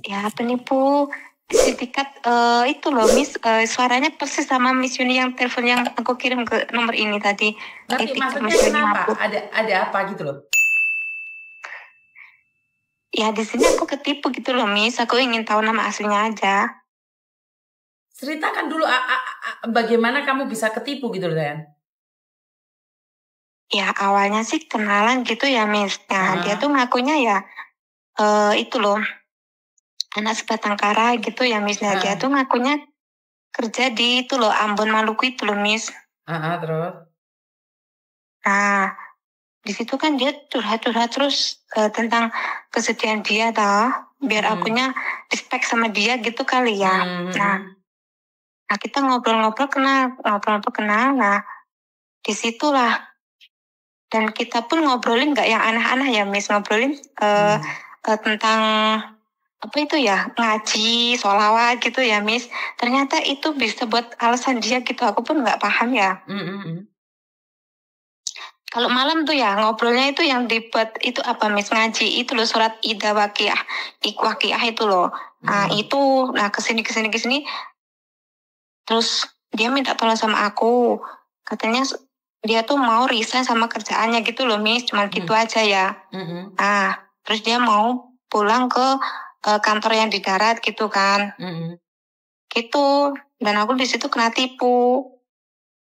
Ya penipu sindikat itu loh Miss, suaranya persis sama Miss Yuni yang telepon yang aku kirim ke nomor ini tadi. Ngerti TikTok maksudnya Miss Yuni kenapa? Mabuk. Ada apa gitu loh? Ya di sini aku ketipu gitu loh Miss, aku ingin tahu nama aslinya aja. Ceritakan dulu bagaimana kamu bisa ketipu gitu loh, Sayang. Ya awalnya sih kenalan gitu ya Miss. Nah dia tuh ngakunya ya itu loh anak sebatang kara gitu ya Miss. Nah dia tuh ngakunya kerja di itu loh Ambon Maluku itu loh Miss. Terus? Nah di situ kan dia curhat-curhat terus tentang kesedihan dia tau, biar akunya respect sama dia gitu kali ya. Nah kita ngobrol-ngobrol kenal. Nah disitulah, dan kita pun ngobrolin nggak yang aneh-aneh ya Miss, ngobrolin tentang apa itu ya, ngaji, sholawat gitu ya Miss. Ternyata itu bisa buat alasan dia gitu, aku pun nggak paham ya. Kalau malam tuh ya ngobrolnya itu yang dibuat itu apa Miss, ngaji itu loh, surat Ida Waqiah itu loh. Nah itu, nah kesini. Terus dia minta tolong sama aku, katanya dia tuh mau resign sama kerjaannya gitu loh Miss, cuma gitu aja ya. Nah terus dia mau pulang ke kantor yang di darat gitu kan. Gitu, dan aku di situ kena tipu.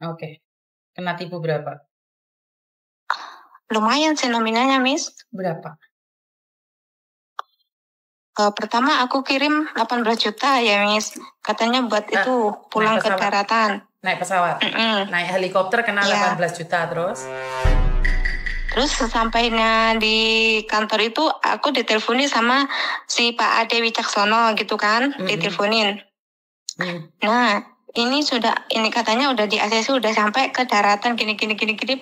Oke. Kena tipu berapa? Lumayan sih nominalnya Miss. Berapa? Pertama aku kirim 18 juta ya Miss, katanya buat itu pulang ke daratan. Naik pesawat? Naik helikopter kena 18 juta terus? Terus sesampainya di kantor itu aku diteleponi sama si Pak Ade Wicaksono gitu kan, diteleponin. Nah ini katanya udah di ACC, udah sampai ke daratan gini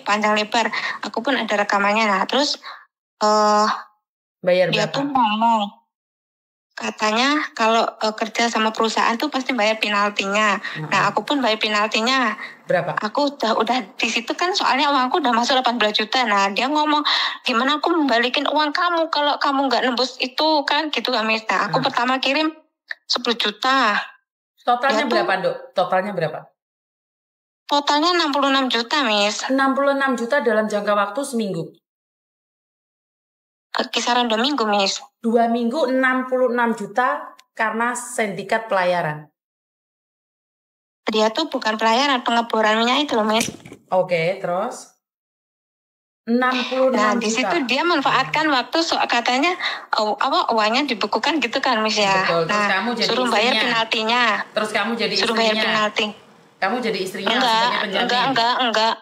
panjang lebar. Aku pun ada rekamannya. Nah terus bayar dia berapa? tuh ngomong, katanya kalau kerja sama perusahaan tuh pasti bayar penaltinya. Nah aku pun bayar penaltinya. Berapa? Aku udah di situ kan, soalnya uangku udah masuk 18 juta. Nah dia ngomong, gimana aku membalikin uang kamu kalau kamu nggak nembus itu kan gitu kan Miss. Nah aku pertama kirim 10 juta. Totalnya berapa Dok? Totalnya berapa? Totalnya 66 juta Miss. 66 juta dalam jangka waktu seminggu? Kisaran 2 minggu Miss. 2 minggu 66 juta karena sindikat pelayaran. Dia tuh bukan pelayaran, pengeboran minyak itu loh Miss. Oke, terus? 66 nah juta. di situ dia manfaatkan waktu, katanya uangnya dibukukan gitu kan Miss ya. Betul. Terus nah kamu jadi suruh istrinya. bayar penaltinya. Terus kamu jadi suruh istrinya. Bayar penalti. Kamu jadi istrinya sebagai penjamin.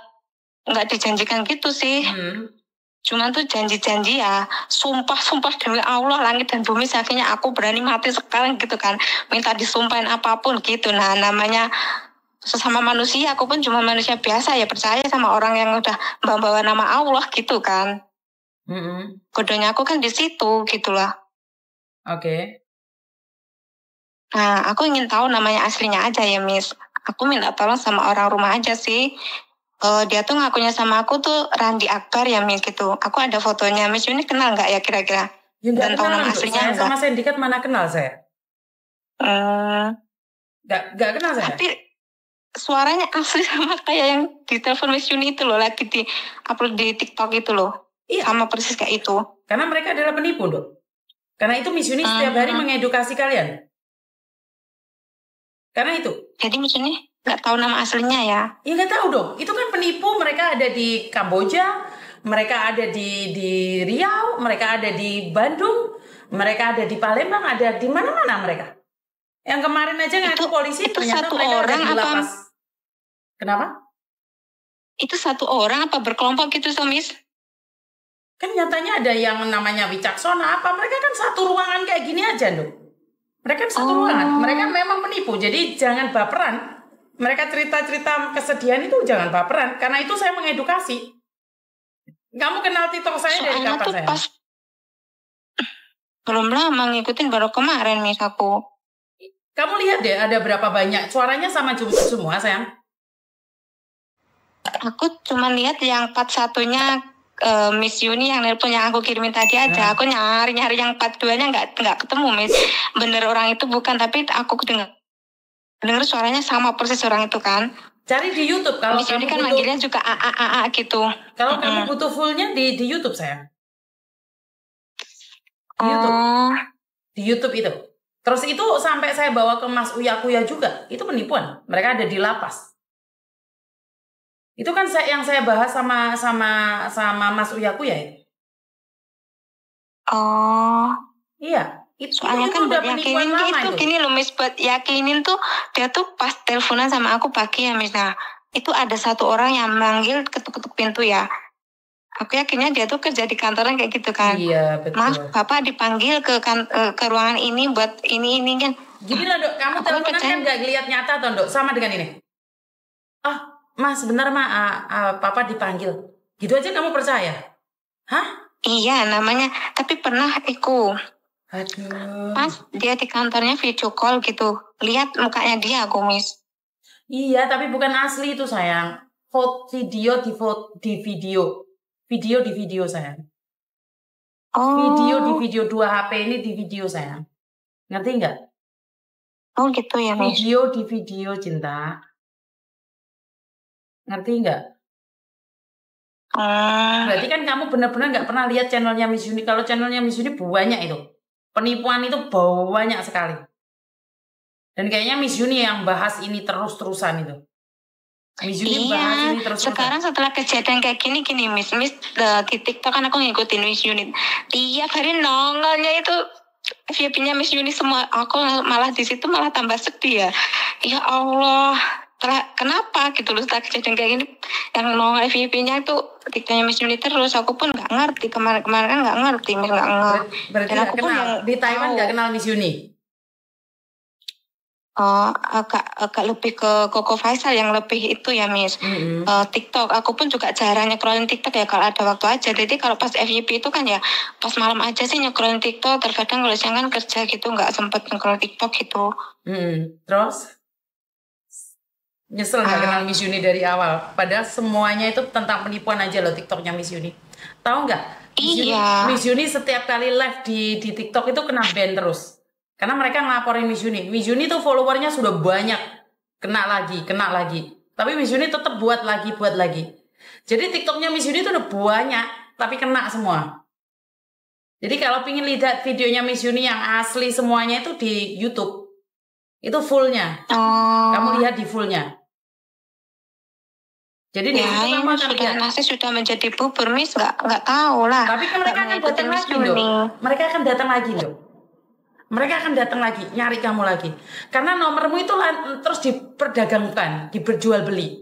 Enggak dijanjikan gitu sih. Cuman tuh janji-janji ya, sumpah demi Allah langit dan bumi, akhirnya aku berani mati sekarang gitu kan, minta disumpahin apapun gitu. Nah namanya sesama manusia, aku pun cuma manusia biasa ya, percaya sama orang yang udah bawa nama Allah gitu kan. Kodenya aku kan di situ gitulah. Oke. Nah aku ingin tahu namanya aslinya aja ya Miss. Aku minta tolong sama orang rumah aja sih. Dia tuh ngakunya sama aku tuh Randi Akbar ya Miss gitu. Aku ada fotonya. Miss ini kenal nggak ya kira-kira? Ya, dan tahu nama aslinya enggak? Sama sindikat mana kenal saya? Nggak kenal saya. Tapi suaranya asli sama kayak yang di telepon Miss Yuni itu loh, lagi di upload di TikTok itu loh. Iya. Sama persis kayak itu. Karena mereka adalah penipu Dok. Karena itu Miss Yuni setiap hari mengedukasi kalian. Karena itu. Jadi Miss Yuni nggak tahu nama aslinya ya? Iya nggak tahu dong. Itu kan penipu. Mereka ada di Kamboja, mereka ada di Riau, mereka ada di Bandung, mereka ada di Palembang, ada di mana-mana mereka. Yang kemarin aja ngaku polisi itu ternyata satu mereka orang ada di lapas. Kenapa? Itu satu orang apa berkelompok gitu so Miss? Kan nyatanya ada yang namanya Wicaksona apa. Mereka kan satu ruangan kayak gini aja dong. Mereka satu ruangan. Mereka memang penipu. Jadi jangan baperan. Mereka cerita-cerita kesedihan itu jangan baperan. Karena itu saya mengedukasi. Kamu kenal TikTok saya dari kapan saya? Belum lama ngikutin, baru kemarin Miss aku. Kamu lihat deh ada berapa banyak. Suaranya sama semua sayang. Aku cuma lihat yang part satunya Miss Yuni yang nelpon yang aku kirimin tadi aja. Aku nyari yang part 2-nya nggak ketemu, Miss. Bener orang itu bukan, tapi aku dengar suaranya sama persis orang itu kan. Cari di YouTube kalau Miss Yuni kan manggilnya juga a gitu. Kalau kamu butuh fullnya di YouTube sayang. Di YouTube itu. Terus itu sampai saya bawa ke Mas Uya Kuya juga. Itu penipuan. Mereka ada di lapas. Itu kan yang saya bahas sama Mas Uya Kuya ya. Iya. Soalnya kan buat yakinin itu gini loh Miss, buat yakinin tuh dia tuh pas teleponan sama aku pagi ya Miss. Nah itu ada satu orang yang manggil ketuk-ketuk pintu ya. Aku yakinnya dia tuh kerja di kantoran kayak gitu kan. Iya betul. Mas, Bapak dipanggil ke ruangan ini buat ini kan. Gini lah Dok, kamu teleponan kan gak ngeliat nyata toh Dok, sama dengan ini. Mas sebentar Papa dipanggil. Gitu aja kamu percaya? Hah? Iya namanya, tapi pernah aku. Aduh. Pas dia di kantornya video call gitu, lihat mukanya dia aku Miss. Iya tapi bukan asli itu sayang. Video di video sayang. Video di video 2 HP ini di video sayang. Ngerti nggak? Oh gitu ya Miss. Video di video cinta. Ngerti nggak? Berarti kan kamu benar-benar nggak pernah lihat channelnya Miss Yuni. Kalau channelnya Miss Yuni banyak itu. Penipuan itu banyak sekali. Dan kayaknya Miss Yuni yang bahas ini terus-terusan itu. Miss Yuni bahas ini terus-terusan. Sekarang setelah kejadian kayak gini Miss di TikTok kan aku ngikutin Miss Yuni. Tiap hari nongolnya itu VIP-nya Miss Yuni semua. Aku malah di situ malah tambah sedih ya. Ya Allah. Kenapa gitu loh setelah kejadian kayak gini yang nongol VIP-nya itu TikToknya Miss Yuni terus. Aku pun nggak ngerti kemarin kan nggak ngerti Miss nggak ngerti. Berarti nggak kenal di Taiwan nggak kenal Miss Yuni. Agak lebih ke Koko Faisal yang lebih itu ya Miss. TikTok aku pun juga jarang nyekrolin TikTok ya kalau ada waktu aja. Jadi kalau pas FYP itu kan ya pas malam aja sih nyekrolin TikTok. Terkadang kalau siang kan kerja gitu nggak sempet nyekrolin TikTok gitu. Terus nyesel nggak kenal Miss Yuni dari awal. Padahal semuanya itu tentang penipuan aja loh TikToknya Miss Yuni. Tahu nggak? Miss Yuni setiap kali live di TikTok itu kena ban terus. Karena mereka ngelaporin Miss Yuni. Miss Yuni tuh followernya sudah banyak. Kena lagi. Tapi Miss Yuni tetap buat lagi. Jadi TikToknya Miss Yuni tuh udah banyak. Tapi kena semua. Jadi kalau pingin lihat videonya Miss Yuni yang asli semuanya itu di YouTube. Itu fullnya. Kamu lihat di fullnya. Jadi di situ kamu akan lihat. Nasi sudah menjadi bubur Miss. Nggak tahu lah. Tapi kan mereka akan datang lagi loh. Mereka akan datang lagi, nyari kamu lagi. Karena nomormu itu terus diperdagangkan, diperjualbeli.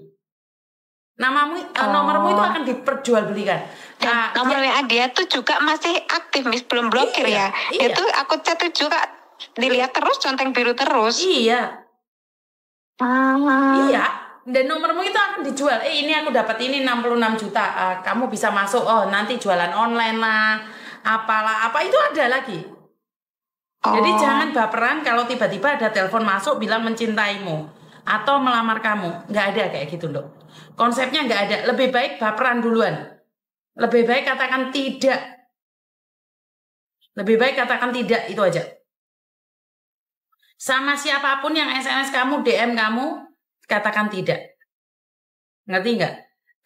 Nomormu itu akan diperjualbelikan. Nah, nomor WA dia tuh juga masih aktif, Miss, belum blokir ya. Itu aku chat juga dilihat terus, centang biru terus. Iya. Dan nomormu itu akan dijual. Ini aku dapat ini 66 juta. Kamu bisa masuk. Nanti jualan online lah. Apalah, apa itu ada lagi. Jadi jangan baperan kalau tiba-tiba ada telepon masuk bilang mencintaimu atau melamar kamu. Nggak ada kayak gitu loh. Konsepnya nggak ada. Lebih baik baperan duluan. Lebih baik katakan tidak. Itu aja. Sama siapapun yang SMS kamu, DM kamu, katakan tidak. Ngerti nggak?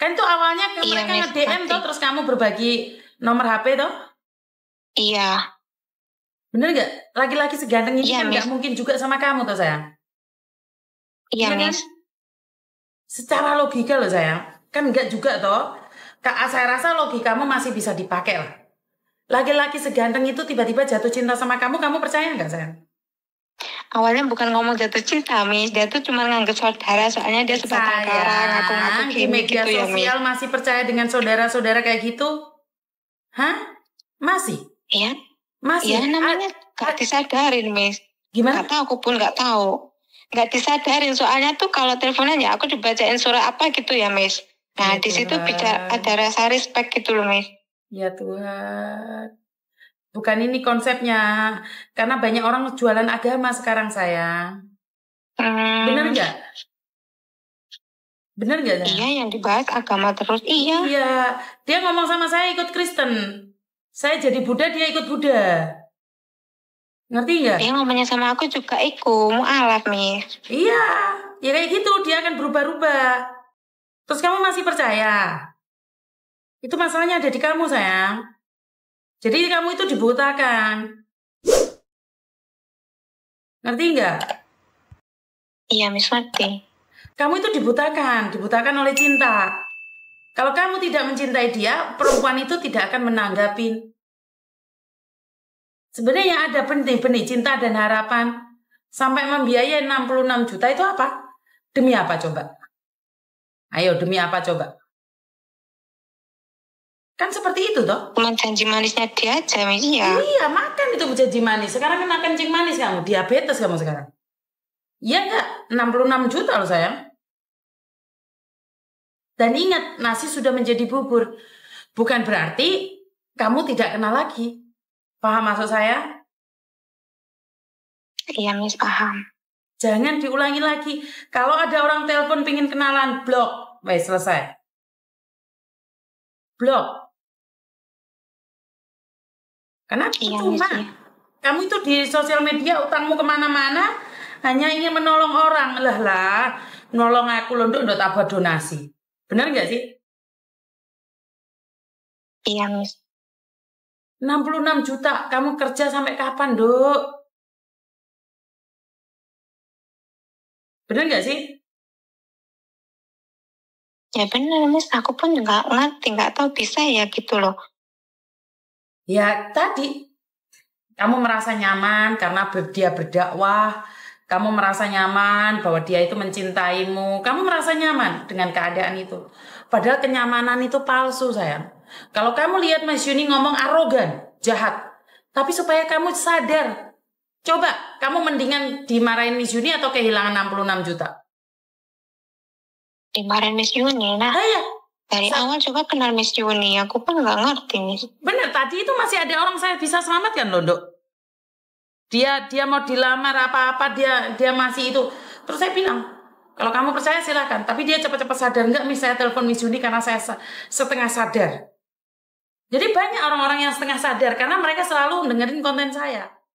Kan itu awalnya mereka nge-DM tuh terus kamu berbagi nomor HP tuh. Iya. Bener gak? Laki-laki seganteng ini kan gak mungkin juga sama kamu tuh sayang. Iya Miss. Kan? Secara logika loh sayang. Kan gak juga toh. Saya rasa logikamu masih bisa dipakai lah. Laki-laki seganteng itu tiba-tiba jatuh cinta sama kamu percaya gak sayang? Awalnya bukan ngomong jatuh cinta Miss. Dia tuh cuma nganggep saudara. Soalnya dia sebatang kara. Ngaku-ngaku di media gitu sosial ya, masih percaya dengan saudara-saudara kayak gitu? Hah? Masih? Iya. Masih? Iya namanya gak disadarin Miss. Gimana? Gak tahu, aku pun gak tahu. Gak disadarin soalnya tuh kalau teleponan ya aku dibacain surat apa gitu ya Miss. Nah ya, di situ ada rasa respect gitu loh Miss. Ya Tuhan. Bukan ini konsepnya. Karena banyak orang jualan agama sekarang sayang. Bener gak? Bener nggak? Iya, yang dibahas agama terus. Iya. Iya, dia ngomong sama saya ikut Kristen. Saya jadi Buddha, dia ikut Buddha. Ngerti nggak? Dia ngomongnya sama aku juga mu'alaf, Miss. Iya, ya kayak gitu, dia akan berubah-ubah. Terus kamu masih percaya? Itu masalahnya ada di kamu, sayang. Jadi kamu itu dibutakan. Ngerti nggak? Iya, Miss, ngerti. Kamu itu dibutakan oleh cinta. Kalau kamu tidak mencintai dia, perempuan itu tidak akan menanggapin. Sebenarnya ada benih-benih cinta dan harapan. Sampai membiayai 66 juta itu apa? Demi apa coba? Ayo, demi apa coba? Kan seperti itu toh? Cuma janji manisnya dia aja, Miss. Iya, makan itu janji manis. Sekarang kan makan kencing manis kamu. Diabetes kamu sekarang. Iya enggak? 66 juta loh sayang. Dan ingat, nasi sudah menjadi bubur. Bukan berarti kamu tidak kenal lagi. Paham maksud saya? Iya, Miss, paham. Jangan diulangi lagi. Kalau ada orang telepon pingin kenalan, blok. Baik, selesai. Blok. Karena Iya, cuma Miss, kamu itu di sosial media utangmu kemana-mana hanya ingin menolong orang. Lah, menolong aku loh, untuk tambah donasi. Benar nggak sih? Iya, Miss. 66 juta, kamu kerja sampai kapan, Dok? Benar nggak sih? Ya benar, Miss. Aku pun nggak ngerti, nggak tahu bisa ya gitu loh. Ya tadi, kamu merasa nyaman karena dia berdakwah, kamu merasa nyaman bahwa dia itu mencintaimu, kamu merasa nyaman dengan keadaan itu. Padahal kenyamanan itu palsu, sayang. Kalau kamu lihat Mas Yuni ngomong arogan, jahat, tapi supaya kamu sadar, coba kamu mendingan dimarahin Miss Yuni atau kehilangan 66 juta? Dimarahin Miss Yuni, nah ya. Dari awal juga kenal Miss Yuni, aku pun nggak ngerti, Miss. Bener, tadi itu masih ada orang saya bisa selamatkan loh, Dok. Dia mau dilamar apa-apa, dia masih itu. Terus saya bilang, kalau kamu percaya silakan, tapi dia cepat-cepat sadar. Enggak, Miss, saya telepon Miss Yuni karena saya setengah sadar. Jadi banyak orang-orang yang setengah sadar karena mereka selalu dengerin konten saya.